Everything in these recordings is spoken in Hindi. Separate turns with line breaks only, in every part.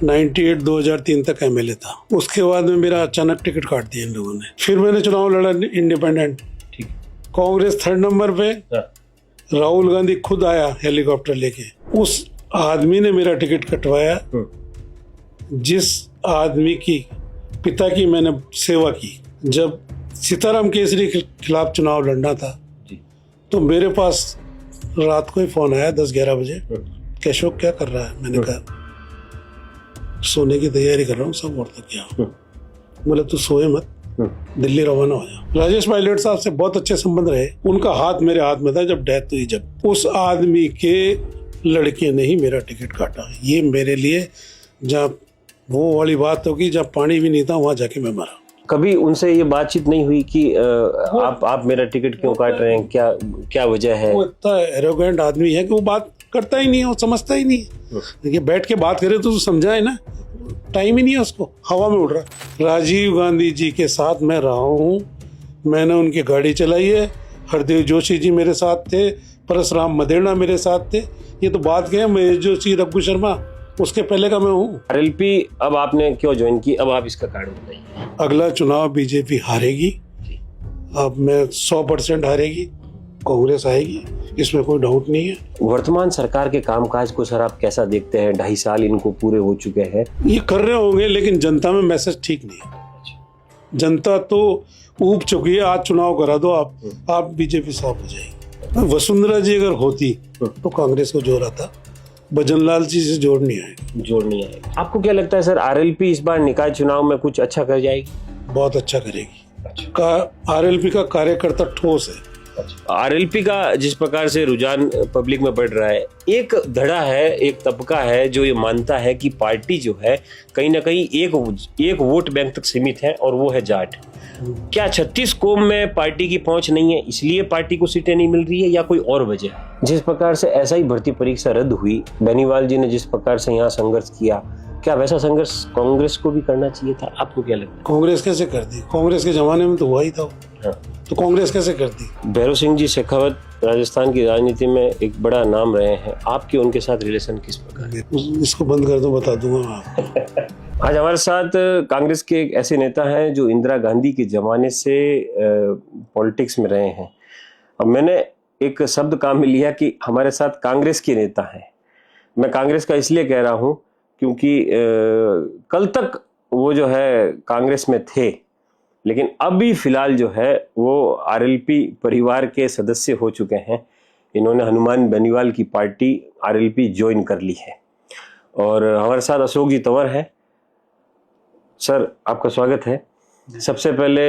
98 2003 तक एमएलए था। उसके बाद में मेरा अचानक टिकट काट दिया इन लोगों ने। फिर मैंने चुनाव लड़ा इंडिपेंडेंट।
ठीक।
कांग्रेस 3rd नंबर पे।
हाँ।
राहुल गांधी खुद आया हेलीकॉप्टर लेके। उस आदमी ने मेरा टिकट कटवाया जिस आदमी की पिता की मैंने सेवा की। जब सीताराम केसरी के खिलाफ चुनाव लड़ना था तो मेरे पास रात को ही फोन आया 10-11 बजे कि अशोक क्या कर रहा है। मैंने कहा सोने की तैयारी कर रहा हूँ सब, और तो क्या। बोले तू सोए मत, दिल्ली रवाना हो जा। राजेश पायलट साहब से बहुत अच्छे संबंध रहे। उनका हाथ मेरे हाथ में था जब डेथ हुई। जब उस आदमी के लड़के ने ही मेरा टिकट काटा। ये मेरे लिए जब वो वाली बात होगी जब पानी भी नहीं था वहां जाके मैं मरा।
कभी उनसे ये बातचीत नहीं हुई कि आप मेरा टिकट क्यों काट रहे हैं, क्या क्या वजह है?
वो इतना एरोगेंट आदमी है कि वो बात करता ही नहीं है, वो समझता ही नहीं है। देखिए बैठ के बात करे तो समझाए ना, टाइम ही नहीं है उसको, हवा में उड़ रहा। राजीव गांधी जी के साथ मैं रहा हूँ, मैंने उनकी गाड़ी चलाई है। हरदेव जोशी जी मेरे साथ थे, परशुराम मदेरणा मेरे साथ थे। ये तो बात क्या है, महेश जोशी, रघु शर्मा उसके पहले का मैं हूँ।
आरएलपी अब आपने क्यों ज्वाइन की, अब आप इसका कारण बताइए।
अगला चुनाव बीजेपी हारेगी। अब मैं 100% हारेगी, कांग्रेस आएगी, इसमें कोई डाउट नहीं है।
वर्तमान सरकार के कामकाज को सर आप कैसा देखते हैं? 2.5 साल इनको पूरे हो चुके हैं।
ये कर रहे होंगे लेकिन जनता में मैसेज ठीक नहीं है। जनता तो ऊब चुकी है। आज चुनाव करा दो आप बीजेपी साफ हो जाएगी। वसुंधरा जी अगर होती तो कांग्रेस को जोर आता, भजनलाल जी से जोड़ नहीं आएगा।
आपको क्या लगता है सर, आरएलपी इस बार निकाय चुनाव में कुछ अच्छा कर जाएगी?
बहुत अच्छा करेगी। आरएलपी का कार्यकर्ता ठोस है।
आरएलपी का जिस प्रकार से रुझान पब्लिक में बढ़ रहा है, एक धड़ा है, एक तबका है जो ये मानता है कि पार्टी जो है कहीं ना कहीं एक वोट बैंक तक सीमित है और वो है जाट। क्या 36 कौम में पार्टी की पहुंच नहीं है इसलिए पार्टी को सीटें नहीं मिल रही है, या कोई और वजह? जिस प्रकार से ऐसा ही भर्ती परीक्षा रद्द हुई, बेनीवाल जी ने जिस प्रकार से यहाँ संघर्ष किया, क्या वैसा संघर्ष कांग्रेस को भी करना चाहिए था? आपको क्या लगता है?
कांग्रेस कैसे कर दी? कांग्रेस के जमाने में तो हुआ ही था। तो कांग्रेस कैसे कर दी?
भैरव सिंह जी शेखावत राजस्थान की राजनीति में एक बड़ा नाम रहे हैं, आपके उनके साथ रिलेशन किस प्रकार है?
इसको बंद कर दो, बता दूंगा मैं।
आज हमारे साथ कांग्रेस के एक ऐसे नेता हैं जो इंदिरा गांधी के जमाने से पॉलिटिक्स में रहे हैं। अब मैंने एक शब्द काम में लिया कि हमारे साथ कांग्रेस के नेता हैं। मैं कांग्रेस का इसलिए कह रहा हूं क्योंकि कल तक वो जो है कांग्रेस में थे, लेकिन अभी फिलहाल जो है वो आरएलपी परिवार के सदस्य हो चुके हैं। इन्होंने हनुमान बेनीवाल की पार्टी आरएलपी ज्वाइन कर ली है। और हमारे साथ अशोक जी तंवर है। सर आपका स्वागत है। सबसे पहले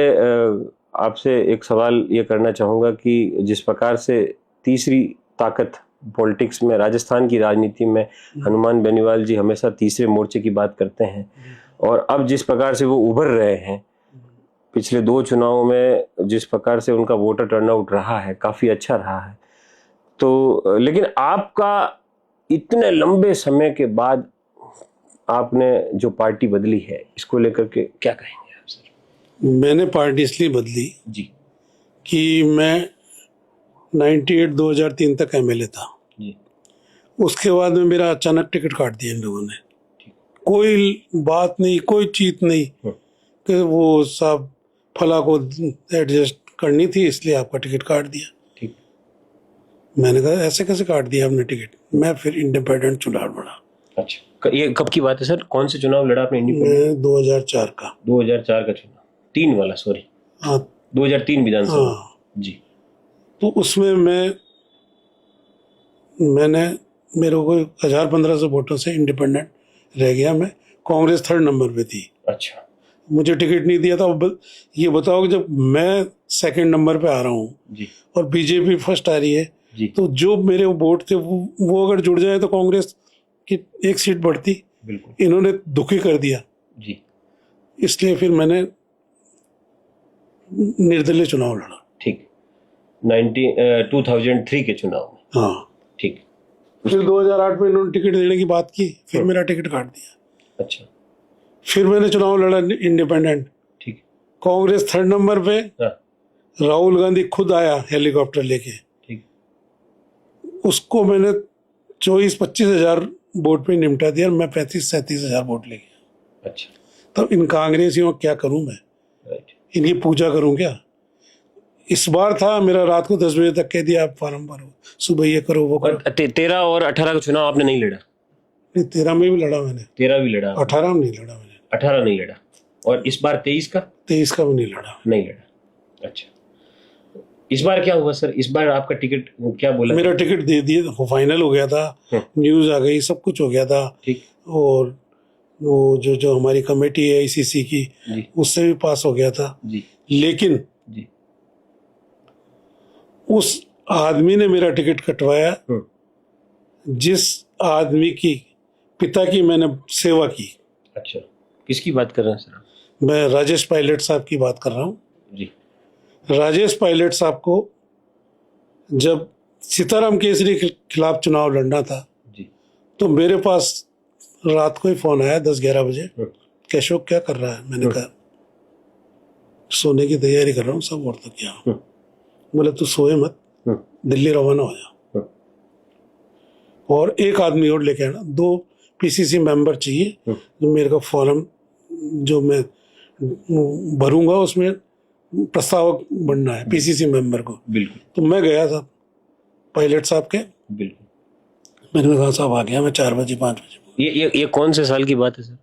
आपसे एक सवाल ये करना चाहूँगा कि जिस प्रकार से तीसरी ताकत पॉलिटिक्स में, राजस्थान की राजनीति में हनुमान बेनीवाल जी हमेशा तीसरे मोर्चे की बात करते हैं, और अब जिस प्रकार से वो उभर रहे हैं, पिछले 2 चुनावों में जिस प्रकार से उनका वोटर टर्नआउट रहा है काफ़ी अच्छा रहा है, तो लेकिन आपका इतने लंबे समय के बाद आपने जो पार्टी बदली है, इसको लेकर के क्या कहेंगे आप सर?
मैंने पार्टी इसलिए बदली
जी
कि मैं 98 2003 तक एमएलए था
जी।
उसके बाद में मेरा अचानक टिकट काट दिया इन लोगों ने। कोई बात नहीं, कोई चीज नहीं कि वो सब फला को एडजस्ट करनी थी इसलिए आपका टिकट काट दिया।
ठीक।
मैंने कहा ऐसे कैसे काट दिया आपने टिकट? मैं फिर इंडिपेंडेंट चुनाव लड़ा।
अच्छा, ये कब की बात है सर? कौन से चुनाव लड़ा आपने इंडिपेंडेंट?
2004 का।
2004 का चुनाव, 3 वाला, सॉरी
हाँ
2003 विधानसभा।
हाँ
जी।
तो उसमें मैंने मेरे को 1000-1500 वोटों से इंडिपेंडेंट रह गया। मैं कांग्रेस 3rd नंबर पे थी।
अच्छा।
मुझे टिकट नहीं दिया था। ये बताओ कि जब मैं 2nd नंबर पे आ रहा हूँ
जी।
और बीजेपी फर्स्ट आ रही है
जी।
तो जो मेरे वोट थे वो अगर जुड़ जाए तो कांग्रेस की 1 सीट बढ़ती।
बिल्कुल।
इन्होंने दुखी कर दिया
जी।
इसलिए फिर मैंने निर्दलीय चुनाव लड़ा।
ठीक। 2003 के चुनाव में।
हाँ
ठीक।
फिर 2008 में इन्होंने टिकट देने की बात की, फिर मेरा टिकट काट दिया।
अच्छा।
फिर मैंने चुनाव लड़ा इंडिपेंडेंट।
ठीक।
कांग्रेस 3rd नंबर पे।
हाँ।
राहुल गांधी खुद आया हेलीकॉप्टर लेके।
ठीक।
उसको मैंने 24-25 हजार वोट पे निपटा दिया, मैं 35-37 हजार वोट ले गया।
अच्छा,
तब इन कांग्रेसियों को क्या करूं मैं,
राइट।
इनकी पूजा करूं क्या। इस बार था मेरा रात को 10 बजे तक कह दिया आप फॉर्म भरो, सुबह ये करो वो करो।
13 और 18 का चुनाव आपने नहीं लड़ा?
नहीं, 13 में भी लड़ा मैंने,
13 भी लड़ा,
18 में नहीं लड़ा मैंने,
18 नहीं लड़ा, और इस बार 23 का
23 का भी नहीं लड़ा।
नहीं लड़ा। अच्छा, इस बार क्या हुआ सर? इस बार आपका टिकट क्या बोला?
मेरा टिकट दे दिए, फाइनल हो गया था, न्यूज आ गई, सब कुछ हो गया था।
ठीक।
और वो जो हमारी कमेटी है आईसीसी की,
जी
उससे भी पास हो गया था।
जी
लेकिन
जी।
उस आदमी ने मेरा टिकट कटवाया जिस आदमी की पिता की मैंने सेवा की।
अच्छा, किसकी बात कर रहे हैं सर?
मैं राजेश पायलट साहब की बात कर रहा हूँ।
जी।
राजेश पायलट साहब को जब सीताराम केसरी के खिलाफ चुनाव लड़ना था,
जी
तो मेरे पास रात को ही फोन आया 10-11 बजे कि अशोक क्या कर रहा है। मैंने कहा सोने की तैयारी कर रहा हूँ सब, और तो क्या। बोले तू सोए मत, दिल्ली रवाना हो जा, और एक आदमी और लेके आना, 2 पीसीसी मेंबर चाहिए, जो मेरे का फॉर्म जो मैं भरूंगा उसमें प्रस्तावक बनना है पीसीसी मेंबर को।
बिल्कुल
तो मैं गया था पायलट साहब के,
बिल्कुल।
मैंने कहा साहब आ गया मैं 4 बजे 5 बजे।
ये कौन से साल की बात है सर?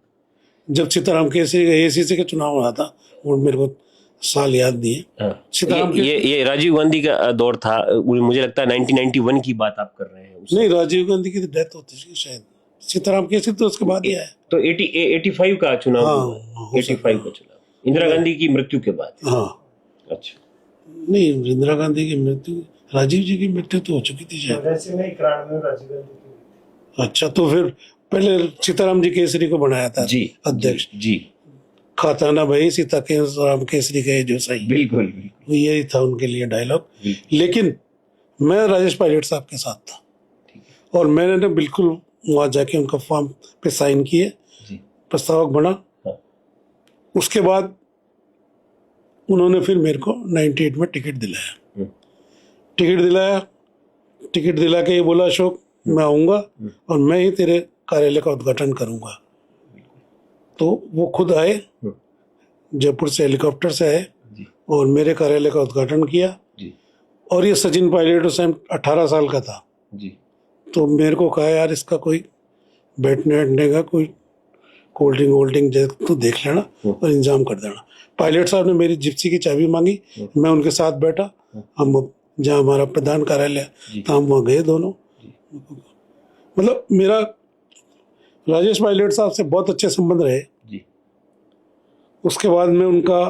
जब सीताराम केसरी का एसीसी का चुनाव हुआ था, वो मेरे को साल याद नहीं है।
हाँ।
सीताराम
ये राजीव गांधी का दौर था, मुझे लगता है 1991 की बात आप कर रहे हैं।
नहीं, राजीव गांधी की डेथ होती थी शायद, सीताराम केसरी तो उसके बाद ही आया।
तो 85 का चुनाव
हाँ,
हुआ, 85 का चुनाव इंदिरा गांधी की मृत्यु के बाद।
हाँ,
अच्छा,
नहीं इंदिरा गांधी की मृत्यु, राजीव जी की मृत्यु तो हो चुकी थी शायद।
वैसे नहीं, 91 में राजीव गांधी की।
अच्छा, तो फिर पहले सीताराम जी केसरी को बनाया था
जी
अध्यक्ष।
जी,
खाता ना भाई सीताराम केसरी का जो सही,
बिल्कुल बिल्कुल,
यही था उनके लिए डायलॉग। लेकिन मैं राजेश पायलट साहब के साथ था, और मैंने ना बिल्कुल वहां जाके उनका फॉर्म पे साइन किए, प्रस्तावक बना।
हाँ।
उसके बाद उन्होंने फिर मेरे को 98 में टिकट दिलाया। टिकट दिला के ये बोला अशोक मैं आऊंगा और मैं ही तेरे कार्यालय का उद्घाटन करूंगा। तो वो खुद आए, जयपुर से हेलीकॉप्टर से आए और मेरे कार्यालय का उद्घाटन किया। और ये सचिन पायलट उस टाइम 18 साल का था
जी।
तो मेरे को कहा यार इसका कोई बैठने बैठने का कोई कोल्ड ड्रिंक वोल्ड ड्रिंक तो देख लेना और इंतजाम कर देना। पायलट साहब ने मेरी जिप्सी की चाबी मांगी, मैं उनके साथ बैठा, हम जहाँ हमारा प्रधान कार्यालय था हम वहाँ गए दोनों। मतलब मेरा राजेश पायलट साहब से बहुत अच्छे संबंध रहे। उसके बाद में उनका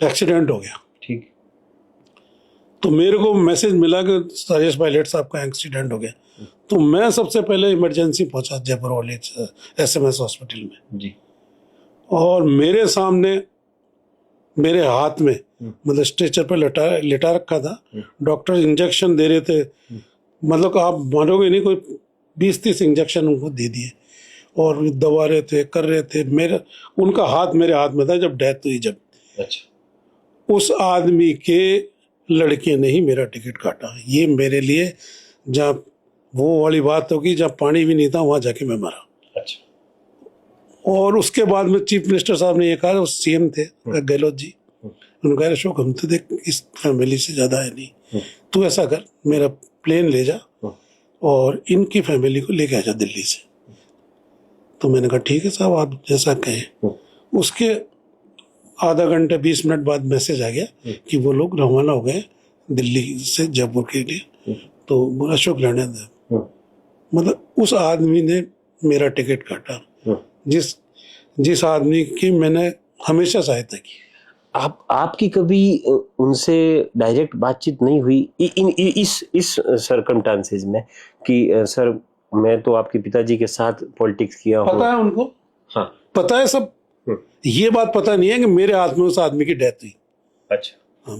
एक्सीडेंट हो गया,
ठीक।
तो मेरे को मैसेज मिला कि राजेश पायलट साहब का एक्सीडेंट हो गया। तो मैं सबसे पहले इमरजेंसी पहुंचा जयपुर वाले एसएमएस हॉस्पिटल में
जी।
और मेरे सामने मेरे हाथ में मतलब स्ट्रेचर पर लेटा रखा था, डॉक्टर इंजेक्शन दे रहे थे। मतलब आप मानोगे नहीं, कोई 20-30 इंजेक्शन उनको दे दिए और दबा रहे थे, कर रहे थे। मेरा उनका हाथ मेरे हाथ में था जब डेथ हुई। जब
अच्छा,
उस आदमी के लड़के ने ही मेरा टिकट काटा। ये मेरे लिए जहाँ वो वाली बात होगी जहाँ पानी भी नहीं था वहां जाके मैं मरा।
अच्छा।
और उसके बाद में चीफ मिनिस्टर साहब ने ये कहा, वो सीएम थे गहलोत जी, उन्होंने कहा अशोक हम तो देख इस फैमिली से ज्यादा है नहीं, तू ऐसा कर मेरा प्लेन ले जा और इनकी फैमिली को लेके आ जा दिल्ली से। तो मैंने कहा ठीक है साहब आप जैसा कहें। उसके आधा घंटे 20 मिनट बाद मैसेज आ गया कि वो लोग रवाना हो गए दिल्ली से जयपुर के लिए। तो बोला अशोक रहने दे। मतलब उस आदमी ने मेरा टिकट काटा, जिस आदमी की मैंने हमेशा सहायता की।
आपकी कभी उनसे डायरेक्ट बातचीत नहीं हुई इस सरकमस्टांसेस में कि सर मैं तो आपके पिताजी के साथ पॉलिटिक्स किया हूं?
पता है उनको,
हाँ
पता है सब। ये बात पता नहीं है कि मेरे हाथ में उस आदमी की डेथ हुई।
अच्छा।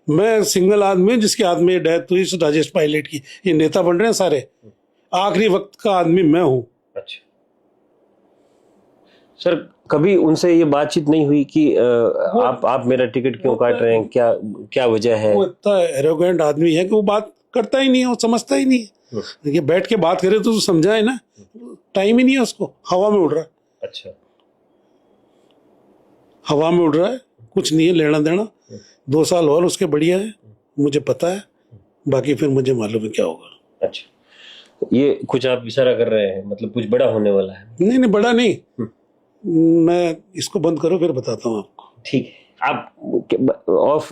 मैं सिंगल आदमी हूं जिसके हाथ में ये डेथ हुई, राजेश पायलट की। ये नेता बन रहे हैं सारे, आखिरी वक्त का आदमी मैं हूं।
अच्छा सर, कभी उनसे ये बातचीत नहीं हुई कि आप मेरा टिकट क्यों काट रहे हैं, क्या वजह है?
वो इतना एरोगेंट आदमी है कि वो बात करता ही नहीं है, वो समझता ही नहीं है। ये बैठ के बात करे तो समझाए ना, टाइम ही नहीं है उसको, हवा में उड़ रहा है,
अच्छा,
हवा में उड़ रहा है, कुछ नहीं है लेना देना। 2 साल और उसके बढ़िया है, मुझे पता है, बाकी फिर मुझे मालूम है क्या होगा।
अच्छा, ये कुछ आप इशारा कर रहे हैं, मतलब कुछ बड़ा होने वाला है?
नहीं नहीं, बड़ा नहीं, मैं इसको बंद करो फिर बताता हूँ आपको।
ठीक है, आप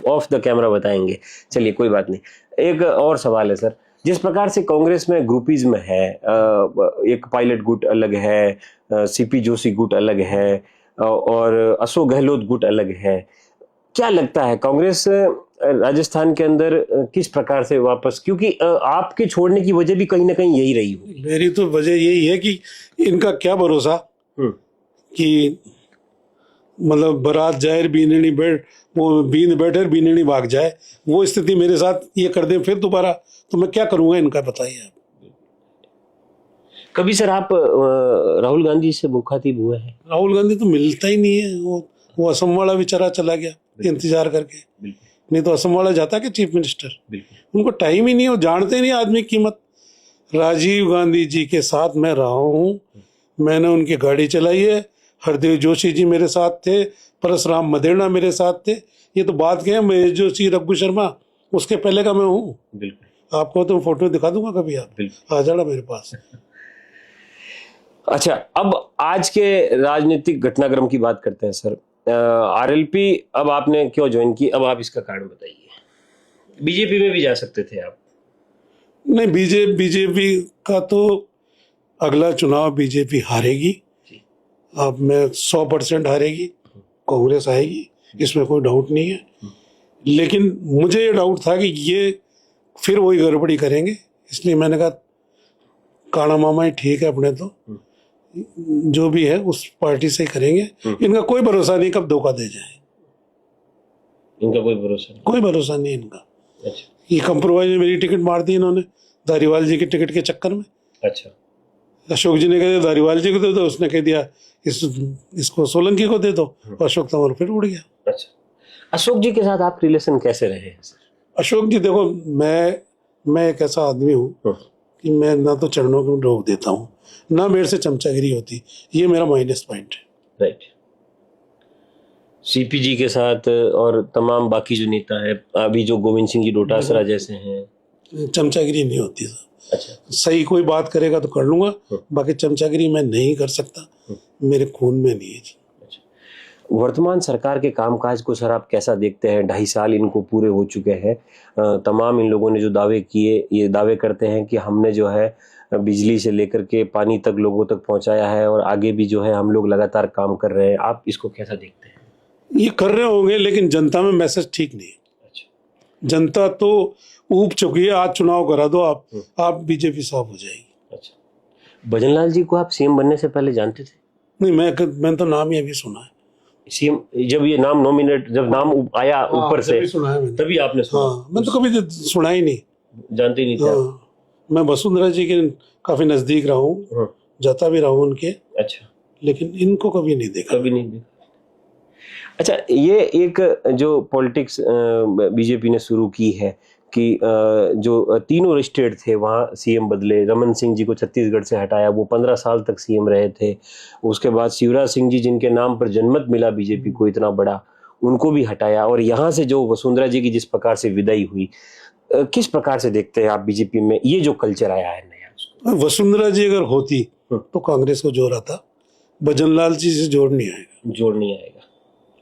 ऑफ द कैमरा बताएंगे। चलिए कोई बात नहीं। एक और सवाल है सर, जिस प्रकार से कांग्रेस में ग्रुपिज्म है, एक पायलट गुट अलग है, सीपी जोशी गुट अलग है, और अशोक गहलोत गुट अलग है, क्या लगता है कांग्रेस राजस्थान के अंदर किस प्रकार से वापस, क्योंकि आपके छोड़ने की वजह भी कहीं ना कहीं यही रही होगी।
मेरी तो वजह यही है कि इनका क्या भरोसा कि मतलब बारात जाए बीननी बैठ, वो बीन बैठे बीननी भाग जाए, वो स्थिति मेरे साथ ये कर दे फिर दोबारा, तो मैं क्या करूंगा इनका, बताइए आप।
कभी सर आप राहुल गांधी से मुखातिब हुए हैं?
राहुल गांधी तो मिलता ही नहीं है, वो असम वाला बेचारा चला गया इंतजार करके, नहीं तो असम वाला जाता कि चीफ मिनिस्टर, उनको टाइम ही नहीं, वो जानते नहीं आदमी की कीमत। राजीव गांधी जी के साथ मैं रहा हूँ, मैंने उनकी गाड़ी चलाई है, हरदेव जोशी जी मेरे साथ थे, परशुराम मदेरणा मेरे साथ थे, ये तो बात क्या है, महेश जोशी, रघु शर्मा, उसके पहले का मैं हूँ। आपको तो फोटो दिखा दूंगा कभी, आप आ जाना मेरे पास।
अच्छा, अब आज के राजनीतिक घटनाक्रम की बात करते हैं सर। आरएलपी अब आपने क्यों ज्वाइन की, अब आप इसका कारण बताइए। बीजेपी में भी जा सकते थे आप।
नहीं, बीजेपी का तो अगला चुनाव बीजेपी हारेगी, अब मैं 100% हारेगी, कांग्रेस आएगी, इसमें कोई डाउट नहीं है। लेकिन मुझे ये डाउट था कि ये फिर वही गड़बड़ी करेंगे, इसलिए मैंने कहा काना मामा ही ठीक है, अपने तो जो भी है उस पार्टी से ही करेंगे। इनका कोई भरोसा नहीं कब धोखा दे जाए,
इनका कोई भरोसा नहीं,
कोई भरोसा नहीं इनका।
अच्छा,
ये कंप्रोमाइज में मेरी टिकट मार दी इन्होंने धारीवाल जी की टिकट के चक्कर में।
अच्छा,
अशोक जी ने कह दिया धारीवाल जी को दे दो, उसने कह दिया इसको सोलंकी को दे दो, अशोक तंवर फिर उड़ गया।
अच्छा, अशोक जी के साथ आप रिलेशन कैसे रहे हैं सर?
अशोक जी देखो, मैं एक ऐसा आदमी हूँ कि मैं ना तो चरणों को रोक देता हूँ, ना मेरे से चमचागिरी होती, ये मेरा माइनस पॉइंट है।
राइट। सीपी जी के साथ और तमाम बाकी जो नेता है, अभी जो गोविंद सिंह जी डोटासरा जैसे हैं,
चमचागिरी नहीं होती सर।
अच्छा,
सही कोई बात करेगा तो कर लूंगा, बाकी चमचागिरी मैं नहीं कर सकता, मेरे खून में नहीं है।
अच्छा, वर्तमान सरकार के कामकाज को सर आप कैसा देखते हैं? 2.5 साल इनको पूरे हो चुके हैं। तमाम इन लोगों ने जो दावे किए, ये दावे करते हैं कि हमने जो है बिजली से लेकर के पानी तक लोगों तक पहुंचाया है, और आगे भी जो है हम लोग लगातार काम कर रहे हैं। आप इसको कैसा देखते हैं?
ये कर रहे होंगे, लेकिन जनता में मैसेज ठीक नहीं है।
अच्छा,
जनता तो ऊब चुकी है, आज चुनाव करा दो आप बीजेपी साफ हो जाएगी।
अच्छा, भजनलाल जी को आप सीएम बनने से पहले जानते थे?
नहीं, मैं तो नाम ही अभी सुना है।
सीएम जब ये नाम नॉमिनेट, जब नाम आया ऊपर से,
सुना है मैंने,
तभी आपने सुना?
हाँ, मैं तो कभी सुना ही नहीं,
जानते ही नहीं थे?
हाँ, मैं वसुंधरा जी के काफी नजदीक रहा हूँ, जाता भी रहा हूँ उनके।
अच्छा,
लेकिन इनको कभी नहीं देखा।
कभी नहीं देखा। अच्छा, ये एक जो पॉलिटिक्स बीजेपी ने शुरू की है कि जो तीनों स्टेट थे वहाँ सीएम बदले। रमन सिंह जी को छत्तीसगढ़ से हटाया, वो 15 साल तक सीएम रहे थे। उसके बाद शिवराज सिंह जी, जिनके नाम पर जनमत मिला बीजेपी को इतना बड़ा, उनको भी हटाया। और यहाँ से जो वसुंधरा जी की जिस प्रकार से विदाई हुई, किस प्रकार से देखते हैं आप बीजेपी में ये जो कल्चर आया है नया उसको?
वसुंधरा जी अगर होती तो कांग्रेस को जोर आता, भजनलाल जी से जोर नहीं आएगा।
जोर नहीं आएगा,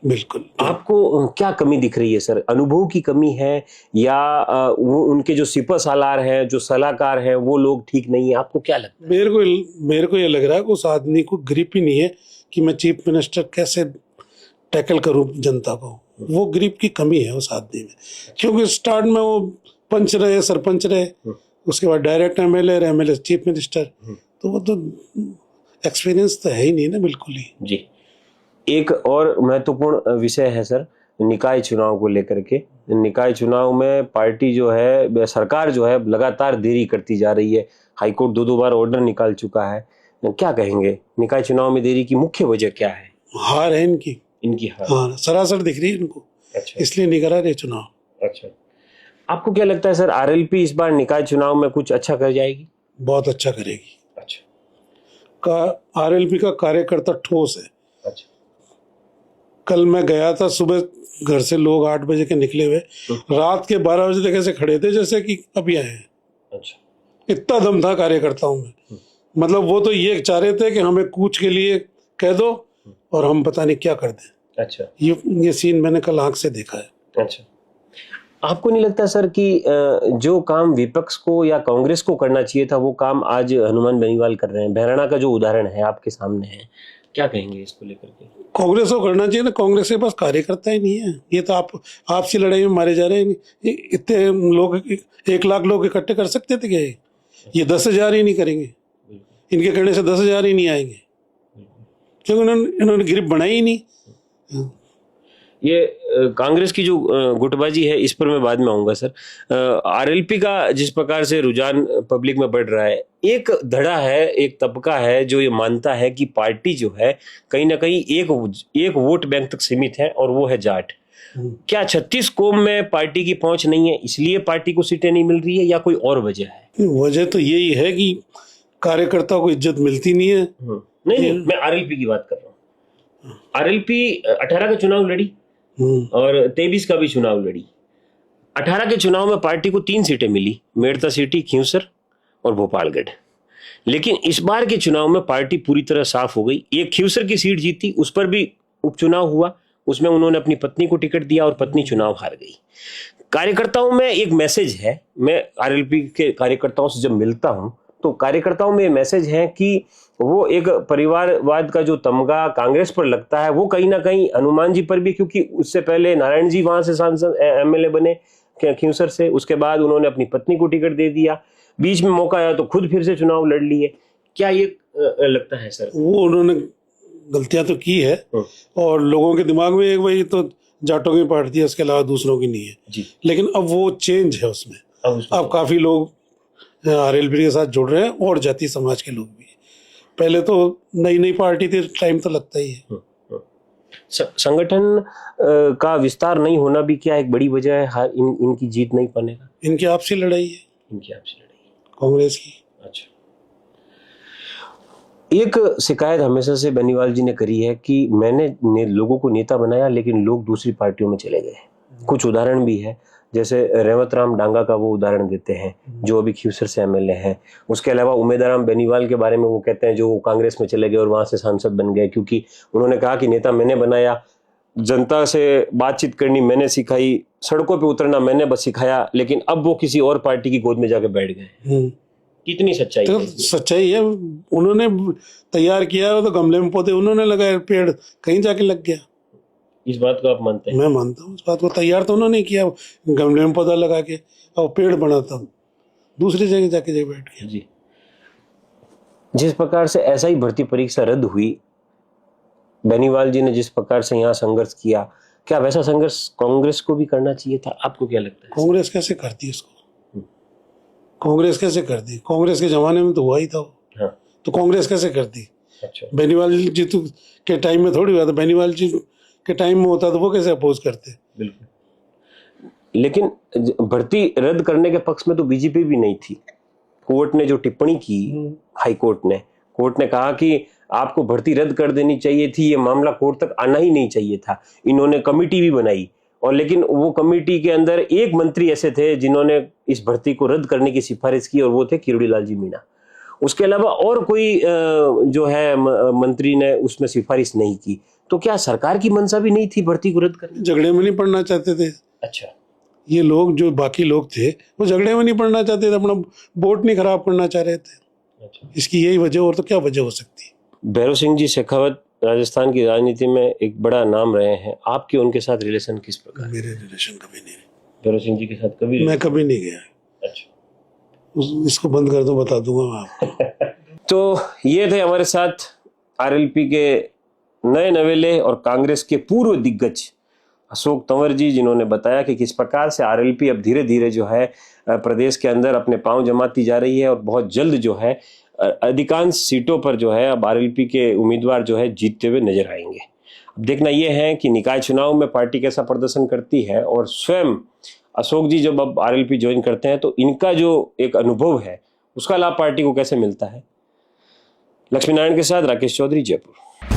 बिल्कुल।
आपको क्या कमी दिख रही है सर? अनुभव की कमी है, या वो उनके जो सिपह सालार हैं, जो सलाहकार हैं, वो लोग ठीक नहीं है? आपको क्या लगता है?
मेरे को ये लग रहा है कि उस आदमी को ग्रिप ही नहीं है कि मैं चीफ मिनिस्टर कैसे टैकल करूं जनता को। वो ग्रिप की कमी है उस आदमी में, क्योंकि स्टार्ट में वो पंच रहे, सरपंच रहे, उसके बाद डायरेक्ट एमएलए रहे, एमएलए चीफ मिनिस्टर, तो वो तो एक्सपीरियंस तो है ही नहीं ना, बिल्कुल ही।
जी, एक और महत्वपूर्ण विषय है सर, निकाय चुनाव को लेकर के। निकाय चुनाव में पार्टी जो है, सरकार जो है, लगातार देरी करती जा रही है। हाईकोर्ट 2 बार ऑर्डर निकाल चुका है। क्या कहेंगे, निकाय चुनाव में देरी की मुख्य वजह क्या है?
हार है इनकी
हार।
हाँ, सरासर दिख रही है इनको।
अच्छा,
इसलिए नहीं करा रहे चुनाव।
अच्छा, आपको क्या लगता है सर, आरएलपी इस बार निकाय चुनाव में कुछ अच्छा कर जाएगी?
बहुत अच्छा करेगी।
अच्छा।
का आरएलपी का कार्यकर्ता ठोस है।
अच्छा।
कल मैं गया था, सुबह घर से लोग 8 बजे के निकले हुए, रात के 12 बजे तक ऐसे खड़े थे जैसे कि अभी आए हैं।
अच्छा।
इतना दम था कार्यकर्ताओं में। मतलब वो तो ये चाह रहे थे कि हमें कूच के लिए कह दो और हम पता नहीं क्या कर दें।
अच्छा।
ये सीन मैंने कल आंख से देखा है।
अच्छा। आपको नहीं लगता सर कि जो काम विपक्ष को या कांग्रेस को करना चाहिए था वो काम आज हनुमान बेनीवाल कर रहे हैं? बहराणा का जो उदाहरण है आपके सामने है, क्या कहेंगे इसको लेकर के?
कांग्रेस को करना चाहिए ना, कांग्रेस के पास कार्यकर्ता ही नहीं है। ये तो आपसी लड़ाई में मारे जा रहे हैं। इतने लोग 1 लाख लोग इकट्ठे कर सकते थे क्या? ये 10,000 ही नहीं करेंगे। इनके करने से 10,000 ही नहीं आएंगे, क्योंकि इन्होंने ग्रिप बनाई ही नहीं।
ये कांग्रेस की जो गुटबाजी है इस पर मैं बाद में आऊंगा सर। आरएलपी का जिस प्रकार से रुझान पब्लिक में बढ़ रहा है, एक धड़ा है, एक तबका है जो ये मानता है कि पार्टी जो है कहीं ना कहीं एक वोट बैंक तक सीमित है और वो है जाट। क्या 36 कौम में पार्टी की पहुंच नहीं है इसलिए पार्टी को सीटें नहीं मिल रही है, या कोई और वजह है?
वजह तो यही है कि कार्यकर्ता को इज्जत मिलती नहीं है।
नहीं, मैं आरएलपी की बात कर रहा हूँ। आरएलपी 18 का चुनाव लड़ी और 23 का भी चुनाव लड़ी। 18 के चुनाव में पार्टी को 3 सीटें मिली, मेड़ता सिटी, खींवसर और भोपालगढ़। लेकिन इस बार के चुनाव में पार्टी पूरी तरह साफ हो गई। एक खींवसर की सीट जीती, उस पर भी उपचुनाव हुआ, उसमें उन्होंने अपनी पत्नी को टिकट दिया और पत्नी चुनाव हार गई। कार्यकर्ताओं में एक मैसेज है, मैं आरएलपी के कार्यकर्ताओं से जब मिलता हूं तो कार्यकर्ताओं में मैसेज है कि वो एक परिवारवाद का जो तमगा कांग्रेस पर लगता है वो कहीं ना कहीं हनुमान जी पर भी, क्योंकि उससे पहले नारायण जी वहां से सांसद एमएलए बने खींवसर से, उसके बाद उन्होंने अपनी पत्नी को टिकट दे दिया, बीच में मौका आया तो खुद फिर से चुनाव लड़ लिए। क्या ये लगता है सर?
वो उन्होंने गलतियां तो की है और लोगों के दिमाग में एक वही तो जाटों की पार्टी है, उसके अलावा दूसरों की नहीं है
जी।
लेकिन अब वो चेंज है उसमें। अब काफी लोग आरएलपी के साथ जुड़ रहे हैं और जाति समाज के लोग भी। पहले तो नई पार्टी थी, टाइम तो लगता ही है।
संगठन का विस्तार नहीं होना भी क्या एक बड़ी वजह है इनकी जीत नहीं पाने का?
इनकी आपसी लड़ाई है,
इनकी आपसी लड़ाई
कांग्रेस की।
अच्छा। एक शिकायत हमेशा से बेनीवाल जी ने करी है कि मैंने लोगों को नेता बनाया लेकिन लोग दूसरी पार्टियों में चले गए। कुछ उदाहरण भी है, जैसे रेवत राम डांगा का वो उदाहरण देते हैं जो अभी खींवसर से एमएलए हैं। उसके अलावा उमेदाराम बेनीवाल के बारे में वो कहते हैं जो कांग्रेस में चले गए और वहां से सांसद बन गए, क्योंकि उन्होंने कहा कि नेता मैंने बनाया, जनता से बातचीत करनी मैंने सिखाई, सड़कों पे उतरना मैंने बस सिखाया, लेकिन अब वो किसी और पार्टी की गोद में जाके बैठ गए। कितनी सच्चाई
तो
है?
सच्चाई है, उन्होंने तैयार किया तो गमले में पौधे उन्होंने लगाए, पेड़ कहीं जाके लग गया।
इस बात को आप मानते हैं?
मैं मानता हूँ इस बात को। तैयार तो उन्होंने किया, गमले में पौधा लगा के, और पेड़ बना था दूसरी जगह जाके बैठ गया।
जी। जिस प्रकार से ऐसा ही भर्ती परीक्षा रद्द हुई, बेनीवाल जी ने जिस प्रकार से यहाँ संघर्ष किया, क्या वैसा संघर्ष कांग्रेस को भी करना चाहिए था? आपको क्या लगता है?
कांग्रेस कैसे करती इसको? कांग्रेस कैसे करती? कांग्रेस के जमाने में तो हुआ ही था वो।
हाँ।
तो कांग्रेस कैसे करती?
अच्छा।
बेनीवाल जी तो के टाइम में थोड़ी हुआ था, बेनीवाल जी के टाइम में होता तो वो कैसे अपोज करते?
बिल्कुल। लेकिन भर्ती रद्द करने के पक्ष में तो बीजेपी भी नहीं थी। कोर्ट ने जो टिप्पणी की, हाई कोर्ट ने कहा कि आपको भर्ती रद्द कर देनी चाहिए थी, ये मामला कोर्ट तक आना ही नहीं चाहिए था। इन्होंने कमेटी भी बनाई, और लेकिन वो कमेटी के अंदर एक मंत्री ऐसे थे जिन्होंने इस भर्ती को रद्द करने की सिफारिश की, और वो थे किरोड़ी लाल जी मीणा। उसके अलावा और कोई जो है मंत्री ने उसमें सिफारिश नहीं की। तो क्या सरकार की मंशा भी नहीं थी भर्ती को रद्द करने?
झगड़े में नहीं पड़ना चाहते थे।
अच्छा।
ये लोग जो बाकी लोग थे वो झगड़े में नहीं पड़ना चाहते थे, अपना वोट नहीं खराब करना चाह रहे थे।
अच्छा।
इसकी यही वजह, और तो क्या वजह हो सकती है?
भैरव सिंह जी शेखावत राजस्थान की राजनीति में एक बड़ा नाम रहे हैं, आपके उनके साथ रिलेशन किस प्रकार?
मेरे रिलेशन कभी नहीं।
भैरव सिंह जी के साथ कभी?
मैं कभी नहीं गया।
अच्छा।
इसको बंद कर दो, बता दूंगा मैं आपको।
तो ये थे हमारे साथ आरएलपी के नए नवेले और कांग्रेस के पूर्व दिग्गज अशोक तंवर जी, जिन्होंने बताया कि किस प्रकार से आरएलपी अब धीरे धीरे जो है प्रदेश के अंदर अपने पांव जमाती जा रही है, और बहुत जल्द जो है अधिकांश सीटों पर जो है अब आरएलपी के उम्मीदवार जो है जीतते हुए नजर आएंगे। अब देखना यह है कि निकाय चुनाव में पार्टी कैसा प्रदर्शन करती है, और स्वयं अशोक जी जब अब आरएलपी ज्वाइन करते हैं तो इनका जो एक अनुभव है उसका लाभ पार्टी को कैसे मिलता है। लक्ष्मी नारायण के साथ राकेश चौधरी, जयपुर।